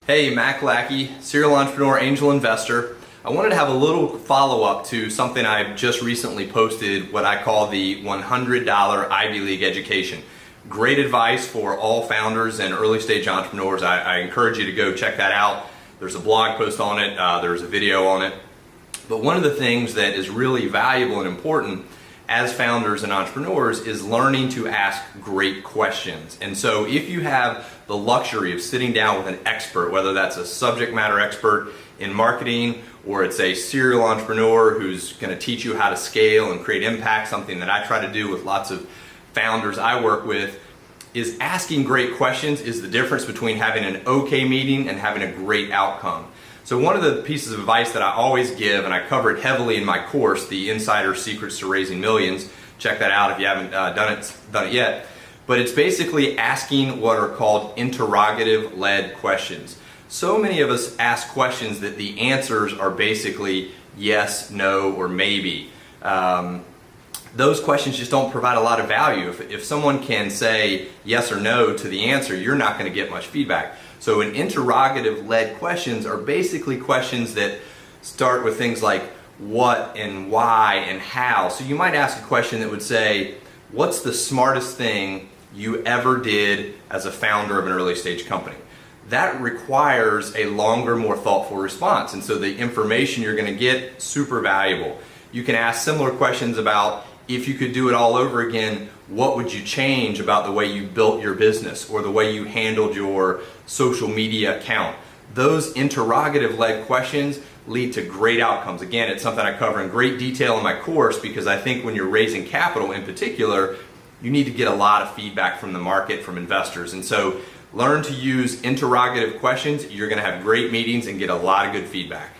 Hey, Mac Lackey, serial entrepreneur, angel investor. I wanted to have a little follow-up to something I've just recently posted, what I call the $100 Ivy League education. Great advice for all founders and early stage entrepreneurs. I encourage you to go check that out. There's a blog post on it, there's a video on it. But one of the things that is really valuable and important as founders and entrepreneurs is learning to ask great questions. And so if you have the luxury of sitting down with an expert, whether that's a subject matter expert in marketing or it's a serial entrepreneur who's going to teach you how to scale and create impact, something that I try to do with lots of founders I work with, is asking great questions is the difference between having an okay meeting and having a great outcome. So one of the pieces of advice that I always give, and I cover it heavily in my course, The Insider Secrets to Raising Millions, check that out if you haven't done it yet, but it's basically asking what are called interrogative-led questions. So many of us ask questions that the answers are basically yes, no, or maybe. Those questions just don't provide a lot of value. If someone can say yes or no to the answer, you're not going to get much feedback. So interrogative-led questions are basically questions that start with things like what and why and how. So you might ask a question that would say, what's the smartest thing you ever did as a founder of an early stage company? That requires a longer, more thoughtful response. And so the information you're going to get, super valuable. You can ask similar questions about, if you could do it all over again, what would you change about the way you built your business or the way you handled your social media account? Those interrogative-led questions lead to great outcomes. Again, it's something I cover in great detail in my course because I think when you're raising capital in particular, you need to get a lot of feedback from the market, from investors. And so learn to use interrogative questions. You're going to have great meetings and get a lot of good feedback.